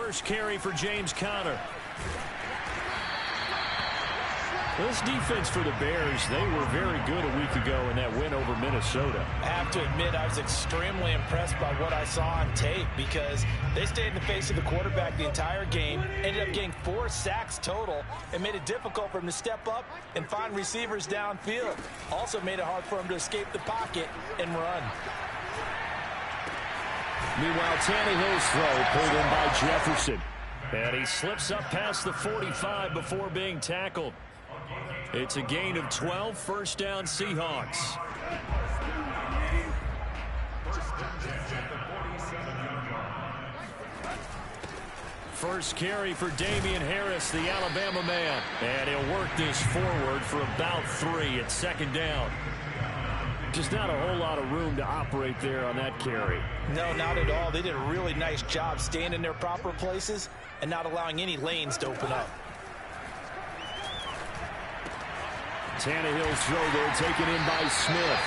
first carry for James Conner. This defense for the Bears, they were very good a week ago in that win over Minnesota. I have to admit, I was extremely impressed by what I saw on tape because they stayed in the face of the quarterback the entire game, ended up getting 4 sacks total, and made it difficult for him to step up and find receivers downfield. Also made it hard for him to escape the pocket and run. Meanwhile, Tannehill's throw pulled in by Jefferson. And he slips up past the 45 before being tackled. It's a gain of 12, first down Seahawks. First carry for Damian Harris, the Alabama man. And he'll work this forward for about 3 at second down. Just not a whole lot of room to operate there on that carry. No, not at all. They did a really nice job staying in their proper places and not allowing any lanes to open up. Tannehill's throw there taken in by Smith.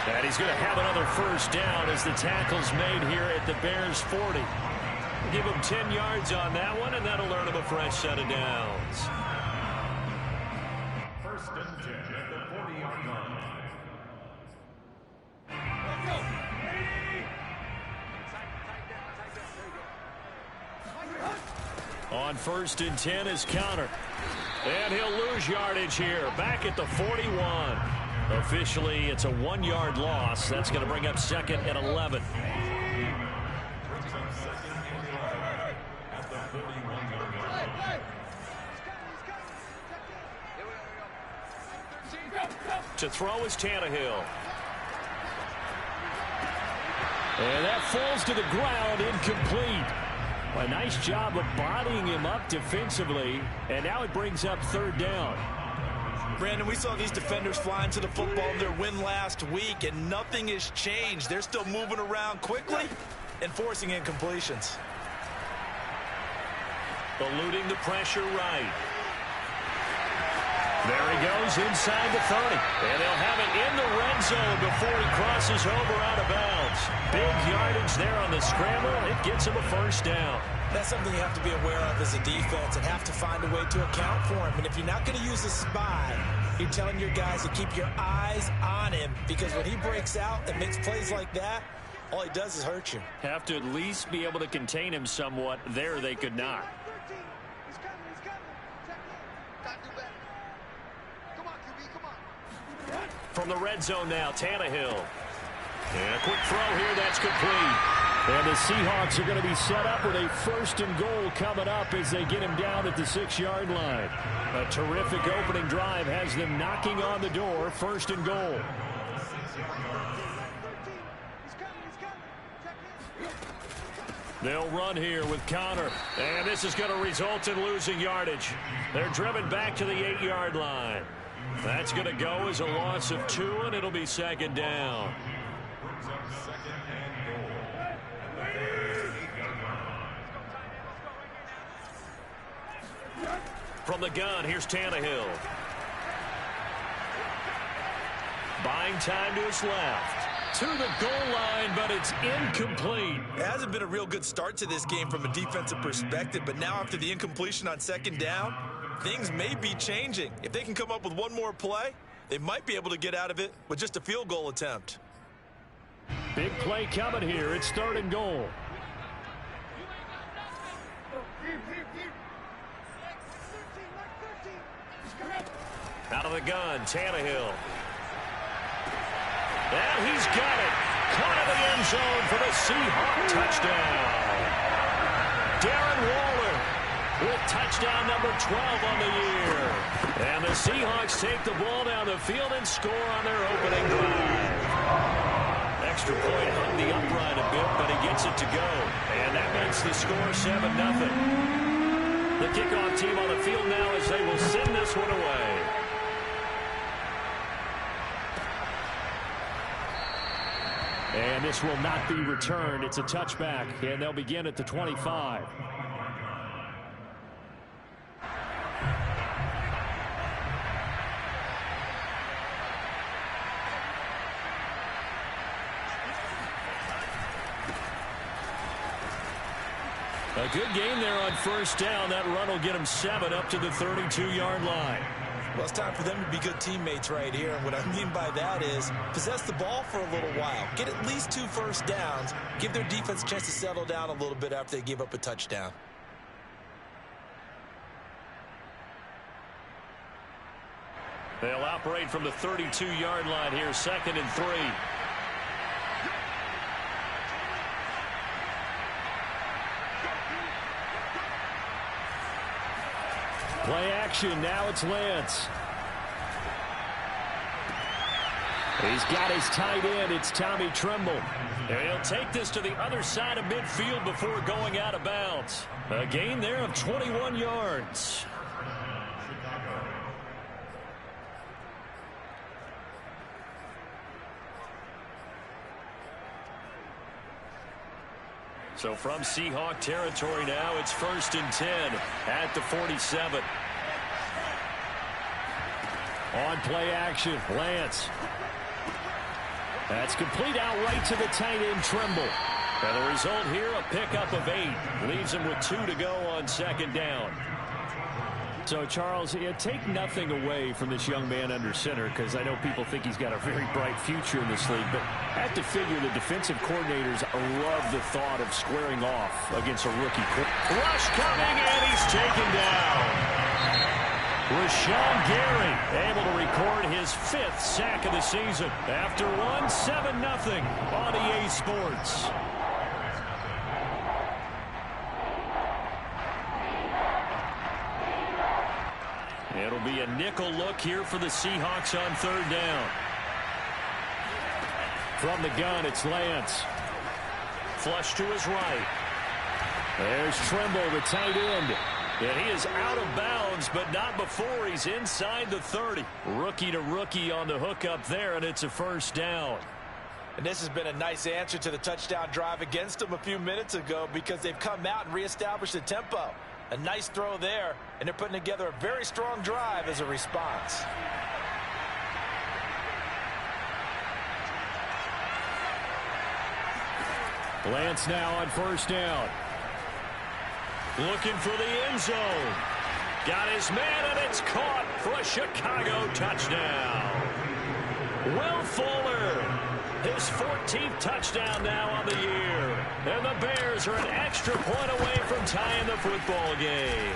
And he's going to have another first down as the tackle's made here at the Bears 40. Give him 10 yards on that one, and that'll earn him a fresh set of downs. First and 10 at the 40-yard line. On first and 10 is Conner. And he'll lose yardage here, back at the 41. Officially, it's a 1-yard loss. That's going to bring up second and 11. To throw is Tannehill. And that falls to the ground, incomplete. A nice job of bodying him up defensively, and now it brings up third down. Brandon, we saw these defenders flying to the football in their win last week, and nothing has changed. They're still moving around quickly and forcing incompletions. Eluding the pressure right. There he goes inside the 30. And they'll have it in the red zone before he crosses over out of bounds. Big yardage there on the scramble. It gets him a first down. That's something you have to be aware of as a defense and have to find a way to account for him. And if you're not going to use a spy, you're telling your guys to keep your eyes on him, because when he breaks out and makes plays like that, all he does is hurt you. Have to at least be able to contain him somewhat. There they could not. From the red zone now, Tannehill. And a quick throw here, that's complete. And the Seahawks are going to be set up with a first and goal coming up as they get him down at the 6-yard line. A terrific opening drive has them knocking on the door, first and goal. They'll run here with Conner. And this is going to result in losing yardage. They're driven back to the 8-yard line. That's going to go as a loss of 2, and it'll be second down. From the gun, here's Tannehill. Buying time to his left. To the goal line, but it's incomplete. It hasn't been a real good start to this game from a defensive perspective, but now after the incompletion on second down, things may be changing. If they can come up with one more play, they might be able to get out of it with just a field goal attempt. Big play coming here. It's third and goal. Out of the gun, Tannehill. And he's got it. Caught in the end zone for the Seahawks touchdown. Darren Waller with touchdown number 12 on the year. And the Seahawks take the ball down the field and score on their opening drive. Extra point hung the upright a bit, but he gets it to go. And that makes the score 7-0. The kickoff team on the field now as they will send this one away. And this will not be returned. It's a touchback, and they'll begin at the 25. A good game there on first down. That run will get them 7 up to the 32-yard line. Well, it's time for them to be good teammates right here. And what I mean by that is possess the ball for a little while. Get at least 2 first downs. Give their defense a chance to settle down a little bit after they give up a touchdown. They'll operate from the 32-yard line here, 2nd and 3. Play action. Now it's Lance. He's got his tight end. It's Tommy Tremble. And he'll take this to the other side of midfield before going out of bounds. A gain there of 21 yards. So from Seahawk territory now, it's 1st and 10 at the 47. On play action, Lance. That's complete out right to the tight end, Tremble. And the result here, a pickup of 8. Leaves him with 2 to go on 2nd down. So, Charles, take nothing away from this young man under center, because I know people think he's got a very bright future in this league, but I have to figure the defensive coordinators love the thought of squaring off against a rookie. Rush coming, and he's taken down. Rashawn Gary able to record his 5th sack of the season after one 7-0 on EA Sports. It'll be a nickel look here for the Seahawks on 3rd down. From the gun, it's Lance. Flush to his right. There's Tremble, the tight end. And he is out of bounds, but not before he's inside the 30. Rookie to rookie on the hookup there, and it's a 1st down. And this has been a nice answer to the touchdown drive against them a few minutes ago, because they've come out and reestablished the tempo. A nice throw there, and they're putting together a very strong drive as a response. Lance now on 1st down. Looking for the end zone. Got his man, and it's caught for a Chicago touchdown. Will Fuller, his 14th touchdown now on the year. And the Bears are an extra point away from tying the football game.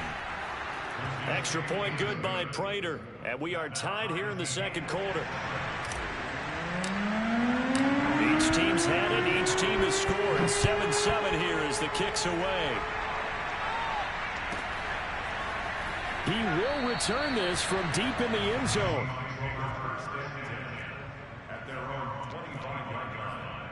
Extra point good by Prater. And we are tied here in the 2nd quarter. Each team's had it. Each team has scored. 7-7 here as the kick's away. He will return this from deep in the end zone. At their own 25-yard line.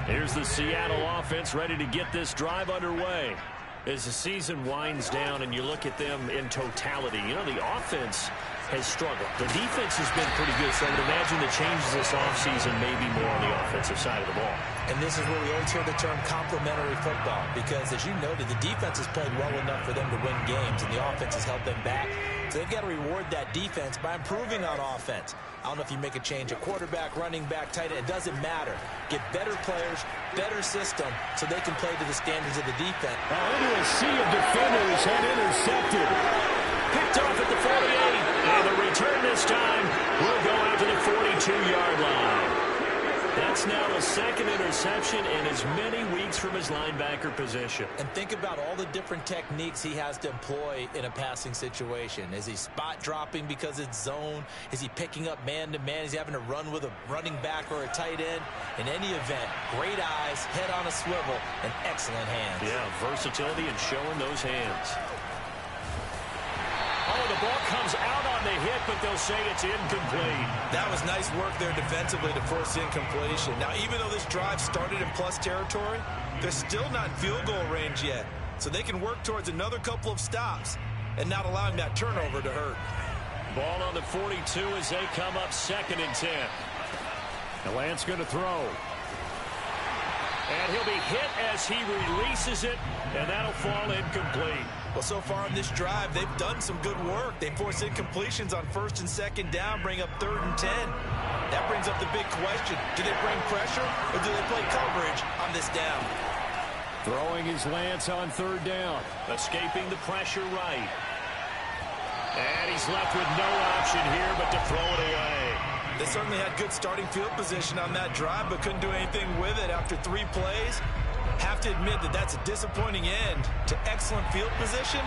Here's the Seattle offense ready to get this drive underway. As the season winds down and you look at them in totality, you know, the offense has struggled. The defense has been pretty good, so I would imagine the changes this offseason may be more on the offensive side of the ball. And this is where we always hear the term complementary football, because as you noted, the defense has played well enough for them to win games, and the offense has held them back. So they've got to reward that defense by improving on offense. I don't know if you make a change at quarterback, running back, tight end. It doesn't matter. Get better players, better system, so they can play to the standards of the defense. Into a sea of defenders and intercepted. Picked off at the 48. And the return this time will go out to the 42-yard line. That's now the 2nd interception in as many weeks from his linebacker position. And think about all the different techniques he has to employ in a passing situation. Is he spot dropping because it's zone? Is he picking up man-to-man? Is he having to run with a running back or a tight end? In any event, great eyes, head on a swivel, and excellent hands. Yeah, versatility and showing those hands. Oh, the ball comes out on the hit, but they'll say it's incomplete. That was nice work there defensively to force incompletion. Now, even though this drive started in plus territory, they're still not in field goal range yet. So they can work towards another couple of stops and not allowing that turnover to hurt. Ball on the 42 as they come up 2nd and 10. And Lance going to throw. And he'll be hit as he releases it, and that'll fall incomplete. Well, so far on this drive, they've done some good work. They force incompletions on 1st and 2nd down, bring up 3rd and 10. That brings up the big question. Do they bring pressure or do they play coverage on this down? Throwing his Lance on 3rd down. Escaping the pressure right. And he's left with no option here but to throw it away. They certainly had good starting field position on that drive, but couldn't do anything with it after 3 plays. Have to admit that that's a disappointing end to excellent field position.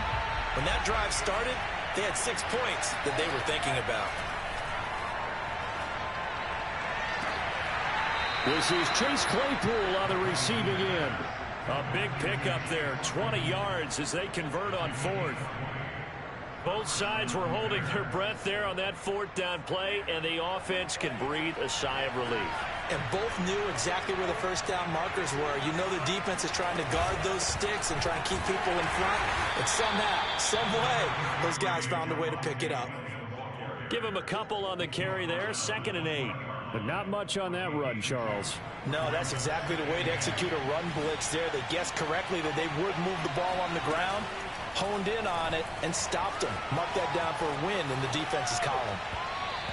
When that drive started, they had 6 points that they were thinking about. This is Chase Claypool on the receiving end. A big pickup there, 20 yards as they convert on 4th. Both sides were holding their breath there on that 4th down play, and the offense can breathe a sigh of relief. And both knew exactly where the 1st down markers were. You know the defense is trying to guard those sticks and try and keep people in front. And somehow, some way, those guys found a way to pick it up. Give him a couple on the carry there, 2nd and 8. But not much on that run, Charles. No, that's exactly the way to execute a run blitz there. They guessed correctly that they would move the ball on the ground, honed in on it, and stopped them. Mark that down for a win in the defense's column.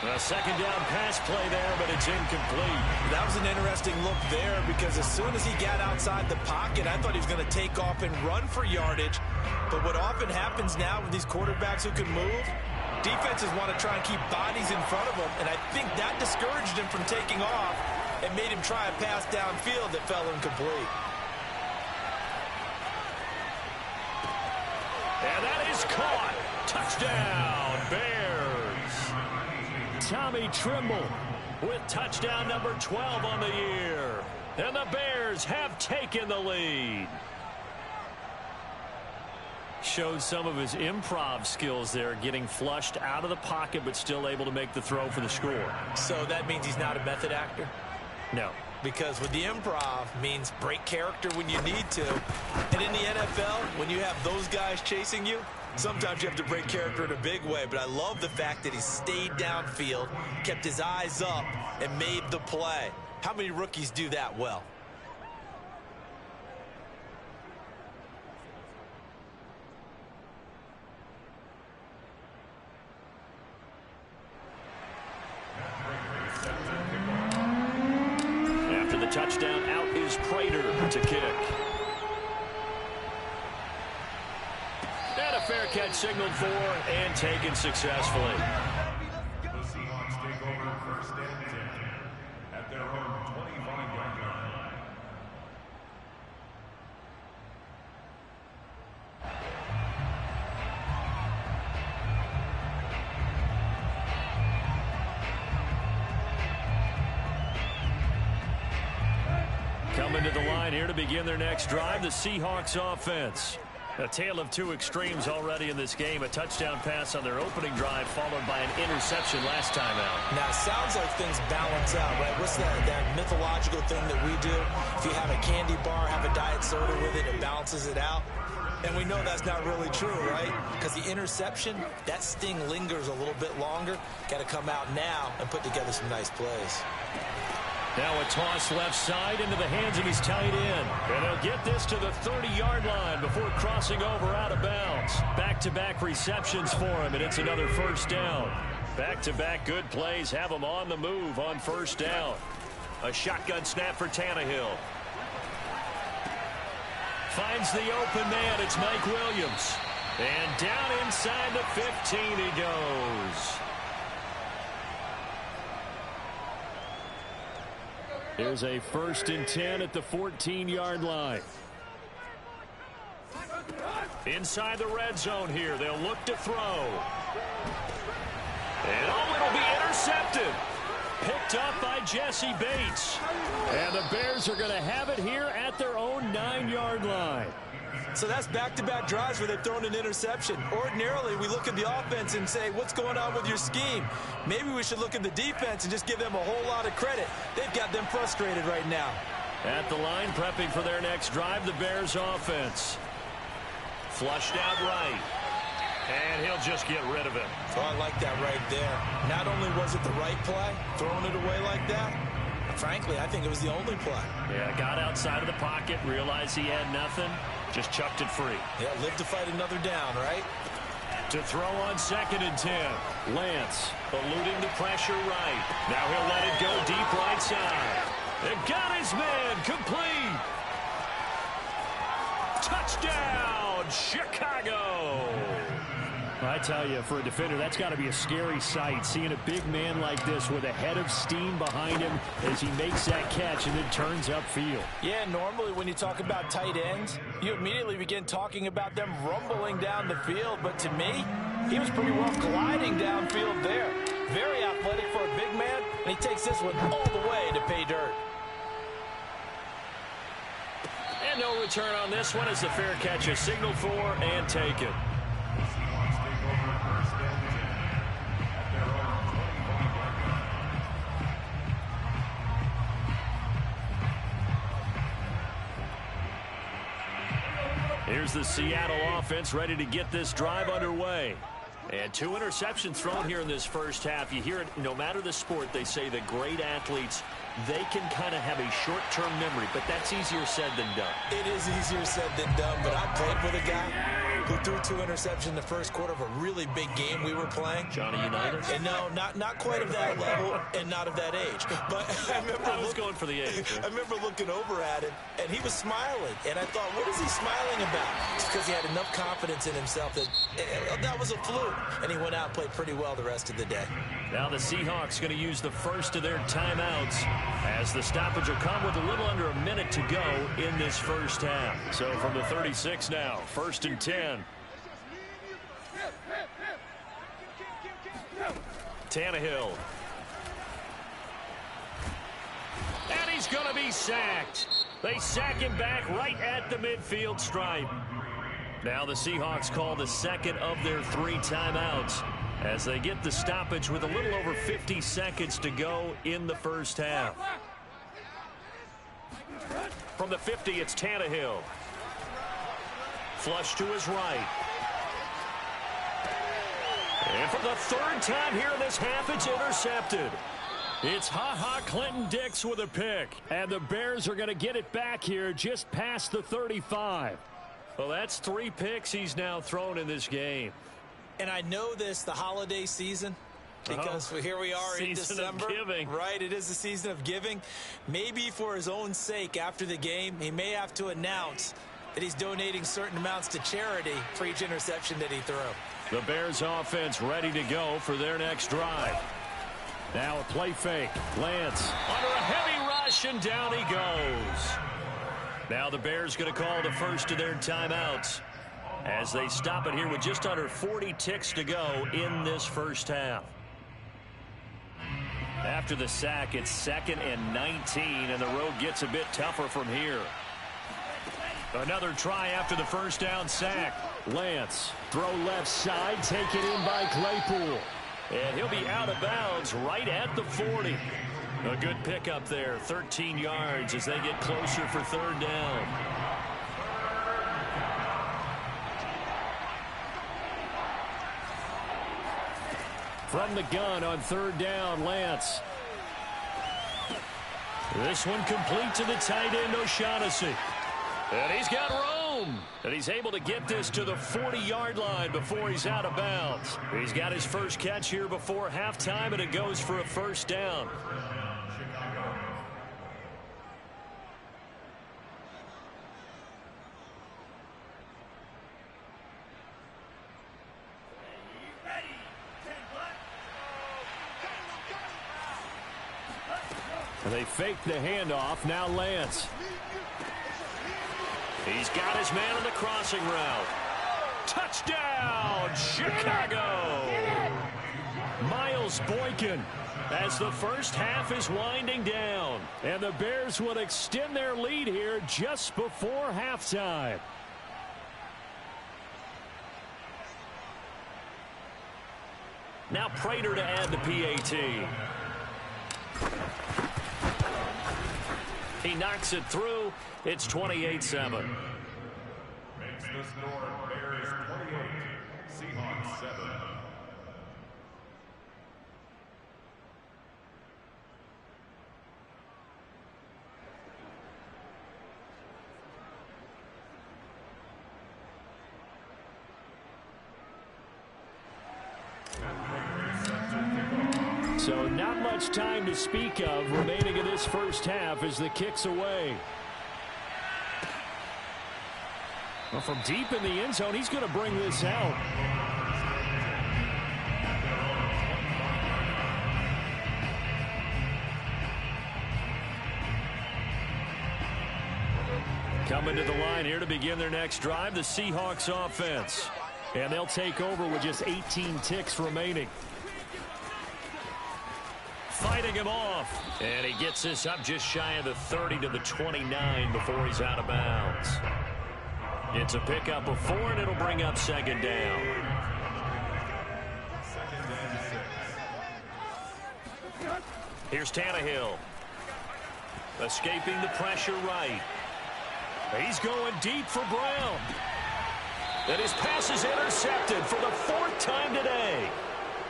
A 2nd down pass play there, but it's incomplete. That was an interesting look there because as soon as he got outside the pocket, I thought he was going to take off and run for yardage. But what often happens now with these quarterbacks who can move, defenses want to try and keep bodies in front of them, and I think that discouraged him from taking off and made him try a pass downfield that fell incomplete. And that is caught. Touchdown, Bears. Tommy Trimble with touchdown number 12 on the year. And the Bears have taken the lead. Showed some of his improv skills there, getting flushed out of the pocket but still able to make the throw for the score. So that means he's not a method actor? No. Because with the improv means break character when you need to. And in the NFL, when you have those guys chasing you, sometimes you have to break character in a big way. But I love the fact that he stayed downfield, kept his eyes up, and made the play. How many rookies do that well? After the touchdown, out is Prater to kick. And a fair catch signaled for and taken successfully. The Seahawks take over 1st and 10 at their own 25-yard line. Coming to the line here to begin their next drive, the Seahawks offense. A tale of 2 extremes already in this game. A touchdown pass on their opening drive followed by an interception last time out. Now, it sounds like things balance out, right? What's that mythological thing that we do? If you have a candy bar, have a diet soda with it, it balances it out. And we know that's not really true, right? Because the interception, that sting lingers a little bit longer. Got to come out now and put together some nice plays. Now a toss left side into the hands of his tight end. And he'll get this to the 30-yard line before crossing over out of bounds. Back-to-back receptions for him, and it's another 1st down. Back-to-back good plays have him on the move on 1st down. A shotgun snap for Tannehill. Finds the open man. It's Mike Williams. And down inside the 15 he goes. Here's a 1st and 10 at the 14-yard line. Inside the red zone here. They'll look to throw. And it'll be intercepted. Picked up by Jesse Bates. And the Bears are going to have it here at their own 9-yard line. So that's back-to-back drives where they've thrown an interception. Ordinarily, we look at the offense and say, what's going on with your scheme? Maybe we should look at the defense and just give them a whole lot of credit. They've got them frustrated right now. At the line, prepping for their next drive, the Bears offense. Flushed out right. And he'll just get rid of it. Oh, I like that right there. Not only was it the right play, throwing it away like that, Frankly, I think it was the only play. Yeah, got outside of the pocket, realized he had nothing, just chucked it free. Yeah, live to fight another down, right? To throw on 2nd and 10. Lance eluding the pressure right. Now he'll let it go deep right side. It got his man complete. Touchdown, Chicago. I tell you, for a defender, that's got to be a scary sight, seeing a big man like this with a head of steam behind him as he makes that catch and then turns upfield. Yeah, normally when you talk about tight ends, you immediately begin talking about them rumbling down the field. But to me, he was pretty well gliding downfield there. Very athletic for a big man, and he takes this one all the way to pay dirt. And no return on this one as the fair catch is signaled for and taken. Here's the Seattle offense ready to get this drive underway. And 2 interceptions thrown here in this first half. You hear it, no matter the sport, they say the great athletes, they can kind of have a short-term memory, but that's easier said than done. It is easier said than done, but I played with a guy who threw 2 interceptions in the first quarter of a really big game we were playing. Johnny Unitas? And no, not quite of that level and not of that age. But I was going for the age. I remember looking over at him, and he was smiling. And I thought, what is he smiling about? Just because he had enough confidence in himself that that was a fluke. And he went out and played pretty well the rest of the day. Now the Seahawks going to use the first of their timeouts as the stoppage will come with a little under a minute to go in this first half. So from the 36 now, 1st and 10. Tannehill. And he's going to be sacked. They sack him back right at the midfield stripe. Now the Seahawks call the second of their 3 timeouts as they get the stoppage with a little over 50 seconds to go in the first half. From the 50, it's Tannehill. Flush to his right. And for the 3rd time here in this half, it's intercepted. It's Ha-Ha Clinton Dix with a pick. And the Bears are going to get it back here just past the 35. Well, that's 3 picks he's now thrown in this game. And I know this, the holiday season, because here we are in December. Of giving. Right, it is the season of giving. Maybe for his own sake after the game, he may have to announce that he's donating certain amounts to charity for each interception that he threw. The Bears offense ready to go for their next drive. Now a play fake. Lance under a heavy rush, and down he goes. Now the Bears going to call the first of their timeouts as they stop it here with just under 40 ticks to go in this first half. After the sack, it's 2nd and 19, and the road gets a bit tougher from here. Another try after the first down sack. Lance, throw left side, taken in by Claypool. And he'll be out of bounds right at the 40. A good pickup there, 13 yards as they get closer for 3rd down. From the gun on 3rd down, Lance. This one complete to the tight end, O'Shaughnessy. And he's got room. And he's able to get this to the 40-yard line before he's out of bounds. He's got his first catch here before halftime, and it goes for a 1st down. And they fake the handoff. Now Lance. He's got his man on the crossing route. Touchdown, Chicago! Miles Boykin as the first half is winding down. And the Bears will extend their lead here just before halftime. Now Prater to add the PAT. He knocks it through. It's 28-7. Makes the score Bears 28, Seahawks 7. So not much time to speak of remaining in this first half as the kick's away. Well, from deep in the end zone, he's going to bring this out. Coming to the line here to begin their next drive, the Seahawks offense. And they'll take over with just 18 ticks remaining. Fighting him off. And he gets this up just shy of the 30 to the 29 before he's out of bounds. It's a pickup of 4, and it'll bring up second down. Here's Tannehill. Escaping the pressure right. He's going deep for Brown. And his pass is intercepted for the 4th time today.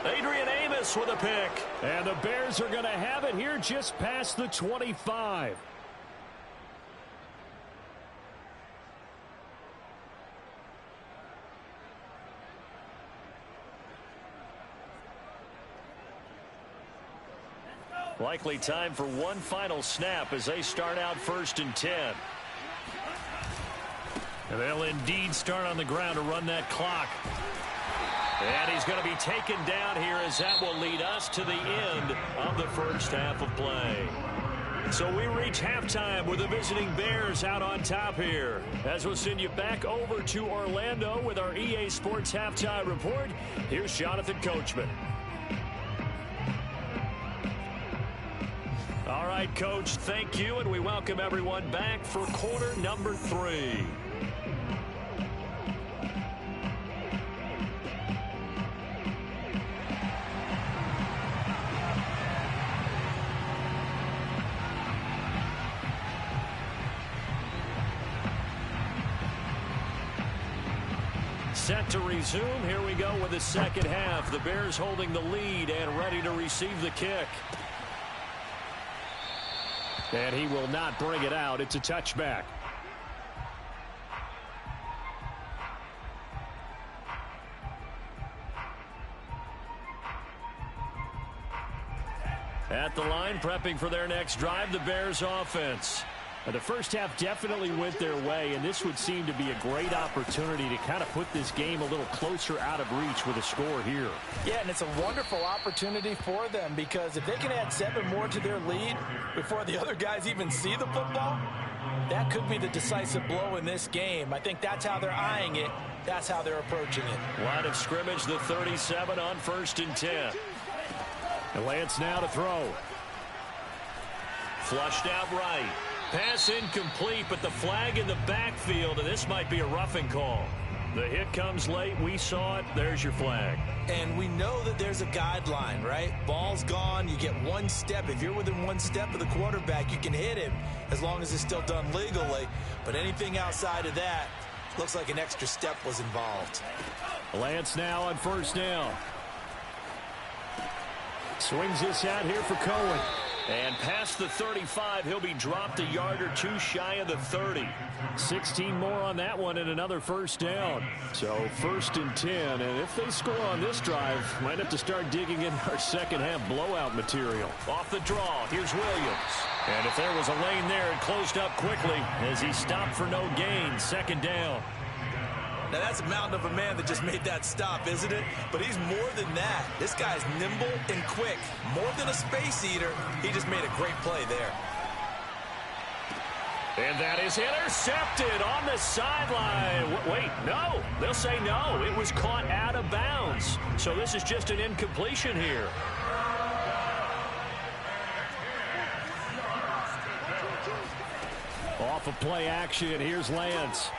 Adrian Amos with a pick. And the Bears are going to have it here just past the 25. Likely time for one final snap as they start out 1st and 10. And they'll indeed start on the ground to run that clock. And he's going to be taken down here as that will lead us to the end of the first half of play. So we reach halftime with the visiting Bears out on top here. As we'll send you back over to Orlando with our EA Sports Halftime Report, here's Jonathan Coachman. All right, Coach, thank you, and we welcome everyone back for quarter number 3. Set to resume. Here we go with the second half. The Bears holding the lead and ready to receive the kick. And he will not bring it out. It's a touchback. At the line, prepping for their next drive, the Bears offense. The first half definitely went their way, and this would seem to be a great opportunity to kind of put this game a little closer out of reach with a score here. Yeah, and it's a wonderful opportunity for them because if they can add 7 more to their lead before the other guys even see the football, that could be the decisive blow in this game. I think that's how they're eyeing it. That's how they're approaching it. Line of scrimmage, the 37 on 1st and 10. And Lance now to throw. Flushed out right. Pass incomplete, but the flag in the backfield, and this might be a roughing call. The hit comes late. We saw it. There's your flag. And we know that there's a guideline, right? Ball's gone. You get 1 step. If you're within 1 step of the quarterback, you can hit him as long as it's still done legally. But anything outside of that, looks like an extra step was involved. Lance now on 1st down. Swings this out here for Cohen. And past the 35, he'll be dropped a yard or 2 shy of the 30. 16 more on that one and another 1st down. So 1st and 10, and if they score on this drive, might have to start digging in our second half blowout material. Off the draw, here's Williams. And if there was a lane there, it closed up quickly as he stopped for no gain. 2nd down. Now, that's a mountain of a man that just made that stop, isn't it? But he's more than that. This guy's nimble and quick. More than a space eater, he just made a great play there. And that is intercepted on the sideline. Wait, no. They'll say no. It was caught out of bounds. So this is just an incompletion here. Off of play action, here's Lance.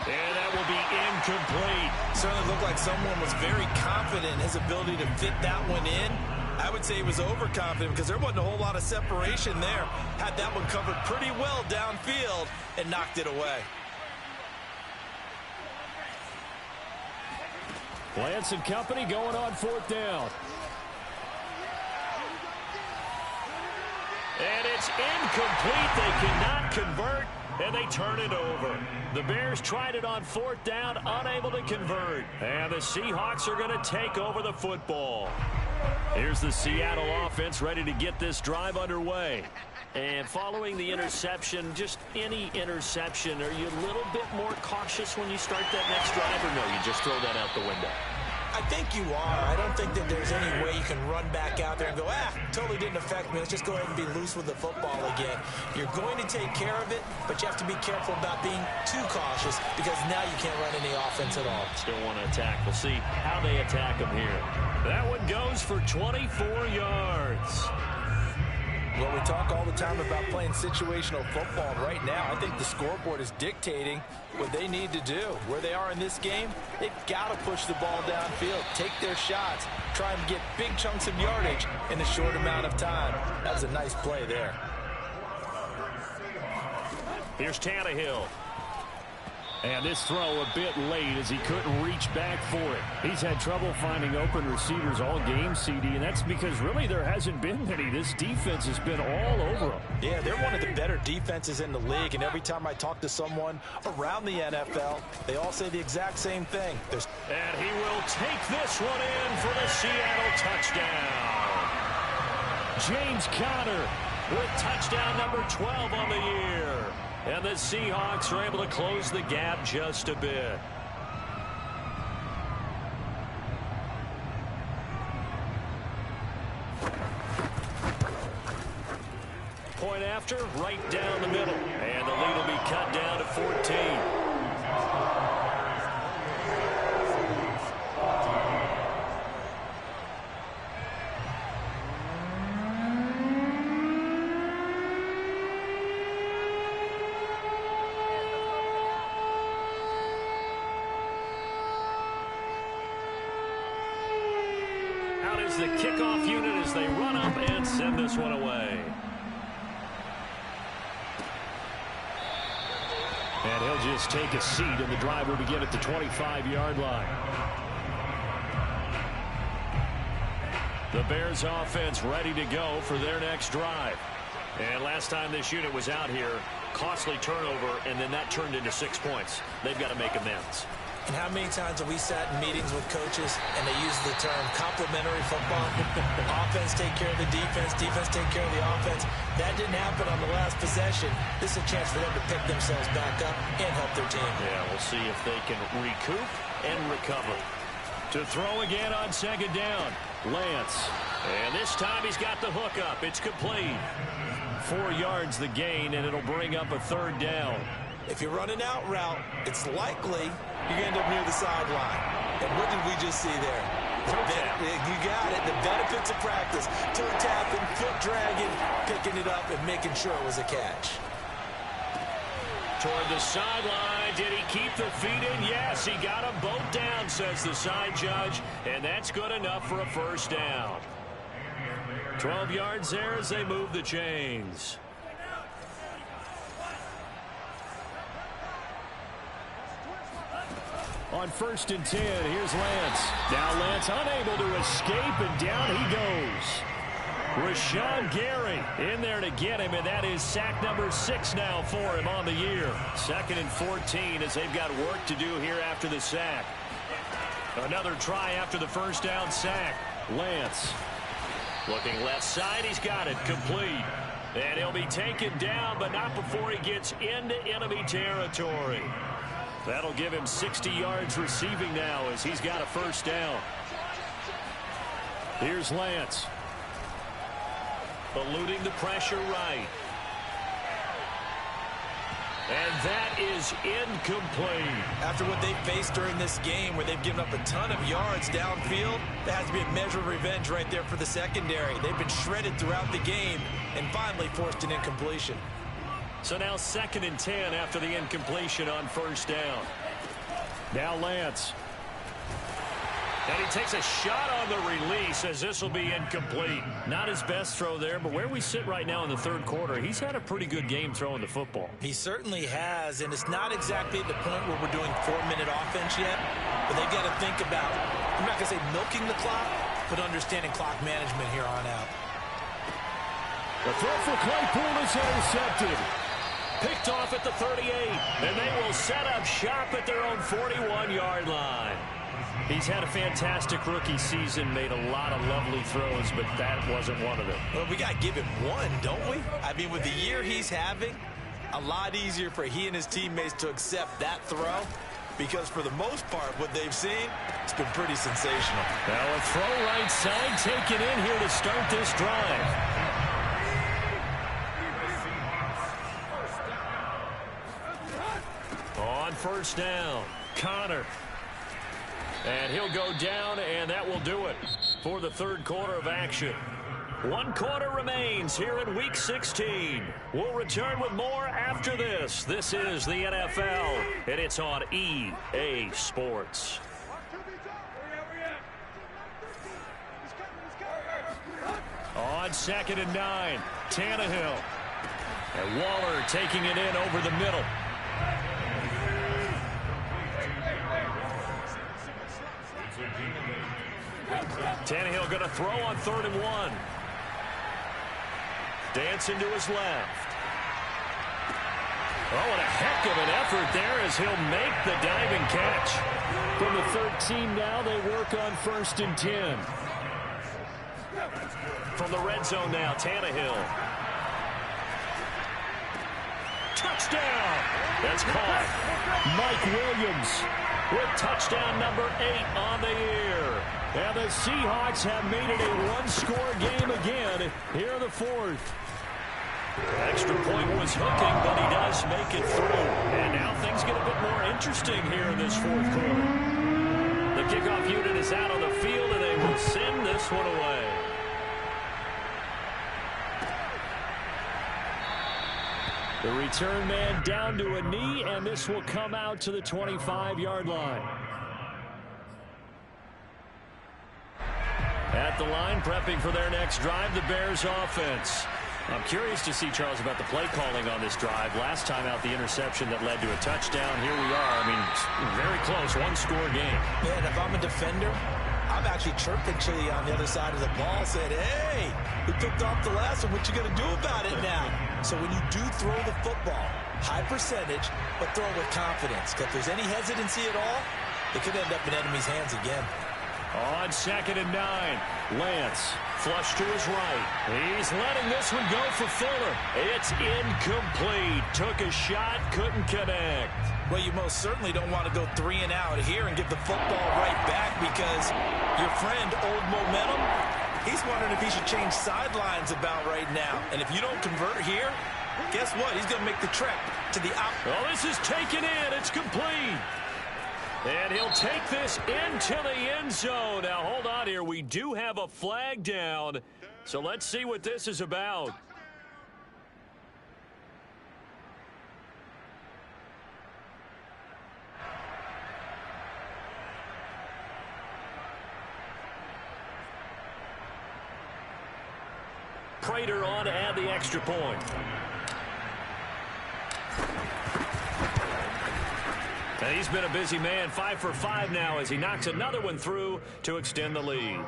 And that will be incomplete. Certainly looked like someone was very confident in his ability to fit that one in. I would say he was overconfident because there wasn't a whole lot of separation there. Had that one covered pretty well downfield and knocked it away. Lance and company going on 4th down. And it's incomplete. They cannot convert, and they turn it over. The Bears tried it on 4th down, unable to convert. And the Seahawks are going to take over the football. Here's the Seattle offense ready to get this drive underway. And following the interception, just any interception, are you a little bit more cautious when you start that next drive, or no, you just throw that out the window? I think you are. I don't think that there's any way you can run back out there and go, totally didn't affect me. Let's just go ahead and be loose with the football again. You're going to take care of it, but you have to be careful about being too cautious because now you can't run any offense at all. Still want to attack. We'll see how they attack them here. That one goes for 24 yards. Well, we talk all the time about playing situational football. Right now, I think the scoreboard is dictating what they need to do. Where they are in this game, they've got to push the ball downfield, take their shots, try and get big chunks of yardage in a short amount of time. That was a nice play there. Here's Tannehill. And this throw a bit late as he couldn't reach back for it. He's had trouble finding open receivers all game, CD, and that's because really there hasn't been many. This defense has been all over them. Yeah, they're one of the better defenses in the league, and every time I talk to someone around the NFL, they all say the exact same thing. And he will take this one in for the Seattle touchdown. James Conner with touchdown number 12 on the year. And the Seahawks are able to close the gap just a bit. Point after, right down the middle. And the lead will be cut down to 14. Out is the kickoff unit as they run up and send this one away. And he'll just take a seat, and the drive will begin at the 25-yard line. The Bears offense ready to go for their next drive. And last time this unit was out here, costly turnover, and then that turned into 6 points. They've got to make amends. And how many times have we sat in meetings with coaches and they use the term complementary football? Offense take care of the defense, defense take care of the offense. That didn't happen on the last possession. This is a chance for them to pick themselves back up and help their team. Yeah, we'll see if they can recoup and recover. To throw again on second down, Lance. And this time he's got the hook up. It's complete. 4 yards the gain, and it'll bring up a third down. If you're running out route, it's likely you're going to end up near the sideline. And what did we just see there? You got it. The benefits of practice. Toe tapping, foot dragging, picking it up, and making sure it was a catch. Toward the sideline. Did he keep the feet in? Yes, he got them both down, says the side judge. And that's good enough for a first down. 12 yards there as they move the chains. On 1st and 10, here's Lance. Now Lance unable to escape, and down he goes. Rashawn Gary in there to get him, and that is sack number 6 now for him on the year. 2nd and 14 as they've got work to do here after the sack. Another try after the first down sack. Lance looking left side. He's got it complete. And he'll be taken down, but not before he gets into enemy territory. That'll give him 60 yards receiving now as he's got a first down. Here's Lance. Eluding the pressure right. And that is incomplete. After what they faced during this game where they've given up a ton of yards downfield, that has to be a measure of revenge right there for the secondary. They've been shredded throughout the game and finally forced an incompletion. So now 2nd and 10 after the incompletion on first down. Now Lance. And he takes a shot on the release as this will be incomplete. Not his best throw there, but where we sit right now in the third quarter, he's had a pretty good game throwing the football. He certainly has, and it's not exactly at the point where we're doing 4-minute offense yet, but they've got to think about, I'm not going to say milking the clock, but understanding clock management here on out. The throw for Claypool is intercepted. Picked off at the 38, and they will set up shop at their own 41-yard line. He's had a fantastic rookie season, made a lot of lovely throws, but that wasn't one of them. Well, we got to give him one, don't we? I mean, with the year he's having, a lot easier for he and his teammates to accept that throw, because for the most part, what they've seen, it's been pretty sensational. Now a throw right side taken in here to start this drive. On first down, Connor. And he'll go down, and that will do it for the third quarter of action. 1 quarter remains here in Week 16. We'll return with more after this. This is the NFL, and it's on EA Sports. On 2nd and 9, Tannehill. And Waller taking it in over the middle. Tannehill going to throw on 3rd and 1. Dancing to his left. Oh, what a heck of an effort there as he'll make the diving catch. From the 13 now, they work on 1st and 10. From the red zone now, Tannehill. Touchdown! That's caught. Mike Williams with touchdown number 8 on the year. And the Seahawks have made it a one-score game again here in the 4th. Extra point was hooking, but he does make it through. And now things get a bit more interesting here in this 4th quarter. The kickoff unit is out on the field, and they will send this one away. The return man down to a knee, and this will come out to the 25-yard line. At the line, prepping for their next drive, the Bears offense. I'm curious to see, Charles, about the play calling on this drive. Last time out, the interception that led to a touchdown. Here we are. I mean, very close, one-score game. Man, if I'm a defender, I'm actually chirping to you on the other side of the ball, saying, hey, we picked off the last one. What you going to do about it now? So when you do throw the football, high percentage, but throw it with confidence. Because if there's any hesitancy at all, it could end up in enemy's hands again. On 2nd and 9, Lance flush to his right. He's letting this one go for Fuller. It's incomplete. Took a shot, couldn't connect. Well, you most certainly don't want to go 3 and out here and give the football right back, because your friend, Old Momentum, he's wondering if he should change sidelines about right now. And if you don't convert here, guess what? He's going to make the trek to the out. Well, this is taken in. It's complete. And he'll take this into the end zone. Now, hold on here. We do have a flag down. So let's see what this is about. Prater on to add the extra point. And he's been a busy man, 5 for 5 now as he knocks another one through to extend the lead.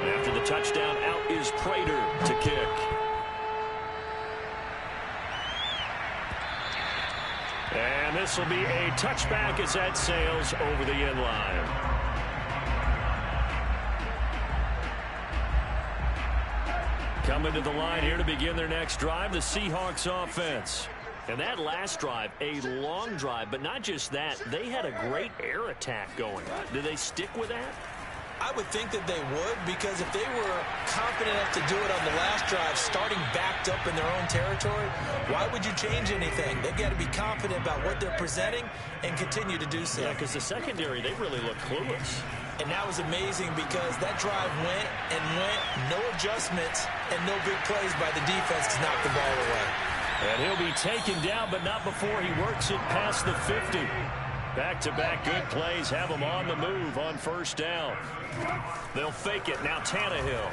After the touchdown, out is Prater to kick. And this will be a touchback as that sails over the end line. Coming to the line here to begin their next drive, the Seahawks offense. And that last drive, a long drive, but not just that, they had a great air attack going. Did they stick with that? I would think that they would, because if they were confident enough to do it on the last drive, starting backed up in their own territory, why would you change anything? They've got to be confident about what they're presenting and continue to do so. Yeah, because the secondary, they really look clueless. And that was amazing, because that drive went and went, no adjustments, and no big plays by the defense to knock the ball away. And he'll be taken down, but not before he works it past the 50. Back-to-back good plays have him on the move on first down. They'll fake it. Now Tannehill.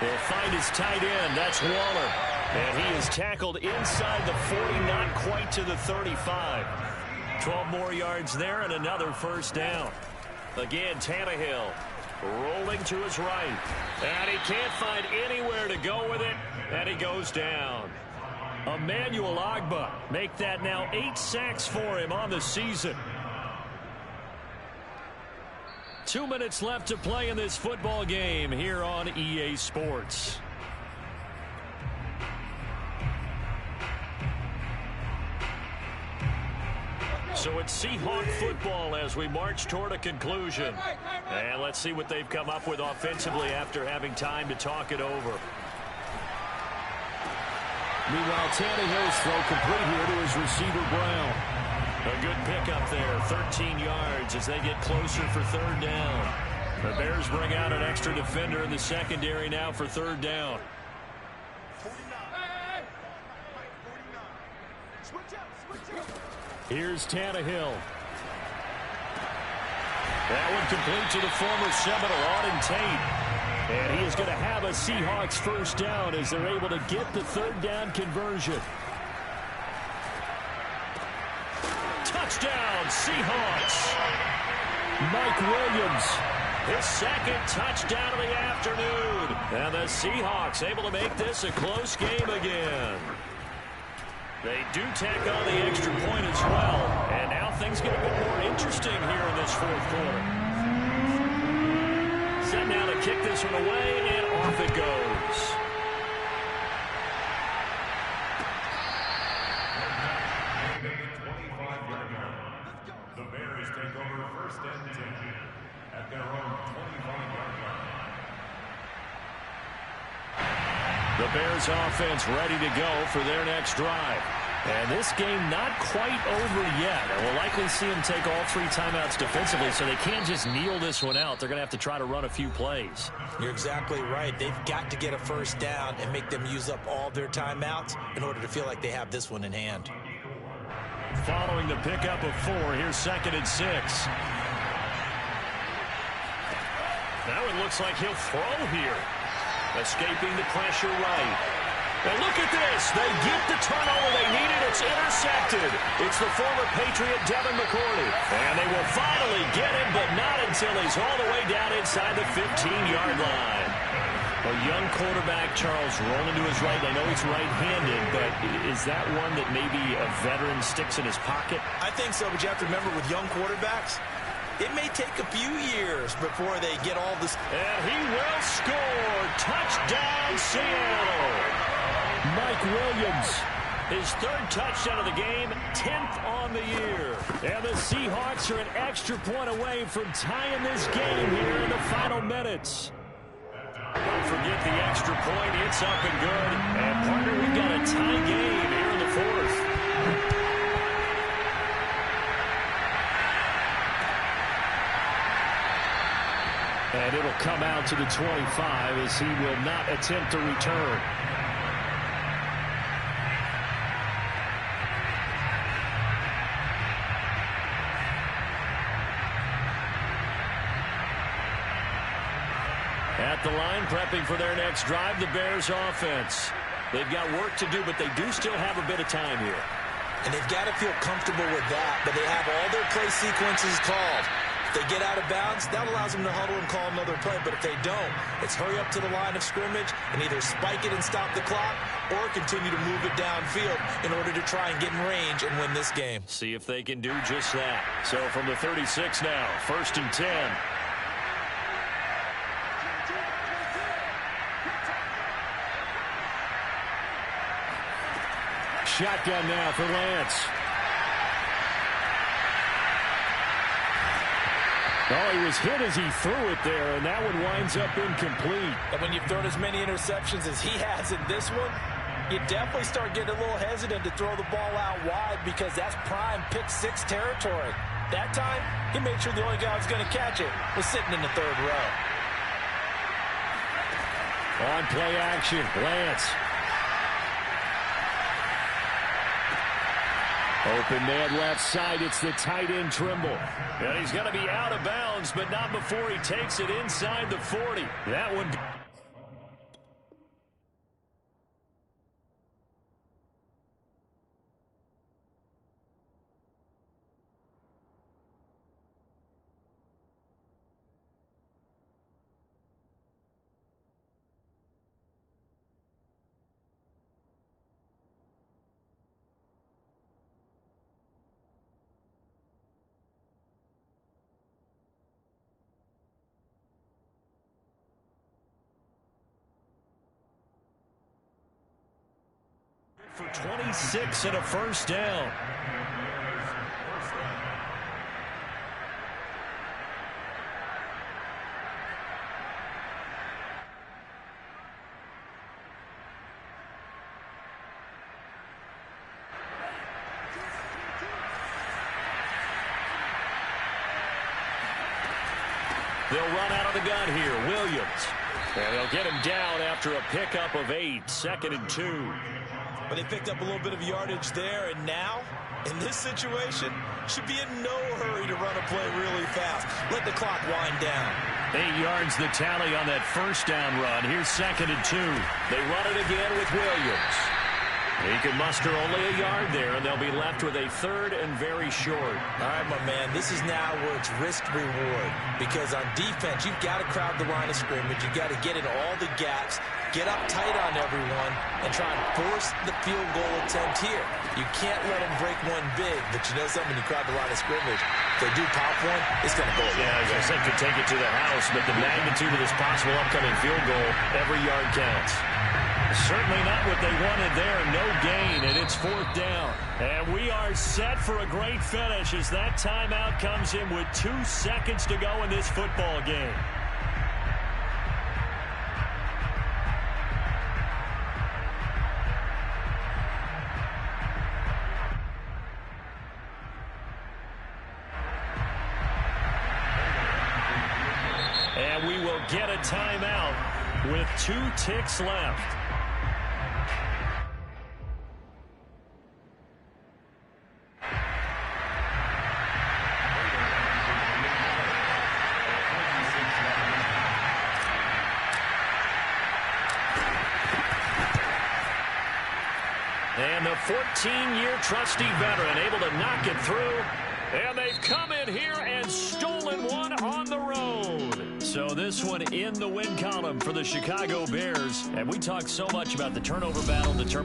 He'll find his tight end. That's Waller. And he is tackled inside the 40, not quite to the 35. 12 more yards there and another first down. Again, Tannehill rolling to his right. And he can't find anywhere to go with it. And he goes down. Emmanuel Ogbah. Make that now 8 sacks for him on the season. 2 minutes left to play in this football game here on EA Sports. So it's Seahawk football as we march toward a conclusion. And let's see what they've come up with offensively after having time to talk it over. Meanwhile, Tannehill's throw complete here to his receiver, Brown. A good pickup there, 13 yards as they get closer for third down. The Bears bring out an extra defender in the secondary now for third down. Here's Tannehill. That one complete to the former Seminole, Auden Tate. And he is going to have a Seahawks first down as they're able to get the third down conversion. Touchdown, Seahawks. Mike Williams, his second touchdown of the afternoon. And the Seahawks able to make this a close game again. They do tack on the extra point as well. And now things get a bit more interesting here in this fourth quarter. Set now to kick this one away, and off it goes. The Bears take over first and 10 at their own 25-yard line. The Bears offense ready to go for their next drive. And this game not quite over yet. And we'll likely see them take all 3 timeouts defensively, so they can't just kneel this one out. They're going to have to try to run a few plays. You're exactly right. They've got to get a first down and make them use up all their timeouts in order to feel like they have this one in hand. Following the pickup of 4, here's 2nd and 6. Now it looks like he'll throw here. Escaping the pressure right. And look at this. They get the turnover they needed. It's intercepted. It's the former Patriot Devin McCourty. And they will finally get him, but not until he's all the way down inside the 15-yard line. A young quarterback, Charles, rolling to his right. I know he's right-handed, but is that one that maybe a veteran sticks in his pocket? I think so, but you have to remember with young quarterbacks, it may take a few years before they get all this. And he will score. Touchdown, Seattle. Mike Williams, his 3rd touchdown of the game, 10th on the year. And the Seahawks are an extra point away from tying this game here in the final minutes. Don't forget the extra point. It's up and good. And, partner, we've got a tie game here in the 4th. And it'll come out to the 25 as he will not attempt to return. At the line, prepping for their next drive, the Bears offense. They've got work to do, but they do still have a bit of time here. And they've got to feel comfortable with that, but they have all their play sequences called. If they get out of bounds, that allows them to huddle and call another play. But if they don't, it's hurry up to the line of scrimmage and either spike it and stop the clock or continue to move it downfield in order to try and get in range and win this game. See if they can do just that. So from the 36 now, 1st and 10. Shotgun now for Lance. Oh, he was hit as he threw it there, and that one winds up incomplete. And when you've thrown as many interceptions as he has in this one, you definitely start getting a little hesitant to throw the ball out wide because that's prime pick-6 territory. That time, he made sure the only guy who was going to catch it was sitting in the 3rd row. On play action, Lance. Open man left side. It's the tight end Trimble. And he's going to be out of bounds, but not before he takes it inside the 40. That one. For 26 and a first down. They'll run out of the gun here. Williams. And they'll get him down after a pickup of 8. 2nd and 2. But they picked up a little bit of yardage there, and now, in this situation, should be in no hurry to run a play really fast. Let the clock wind down. 8 yards the tally on that first down run. Here's 2nd and 2. They run it again with Williams. He can muster only a yard there, and they'll be left with a 3rd and very short. All right, my man, this is now where it's risk-reward. Because on defense, you've got to crowd the line of scrimmage. You've got to get in all the gaps, get up tight on everyone, and try and force the field goal attempt here. You can't let them break one big, but you know something, when you crowd the line of scrimmage, if they do pop one, it's going to go away. Yeah, as I said, could take it to the house, but the magnitude of this possible upcoming field goal, every yard counts. Certainly not what they wanted there. No gain, and it's 4th down. And we are set for a great finish as that timeout comes in with 2 seconds to go in this football game. And we will get a timeout with 2 ticks left. And the 14-year trusty veteran able to knock it through. And they've come in here and stolen one on the road. So this one in the win column for the Chicago Bears. And we talked so much about the turnover battle determining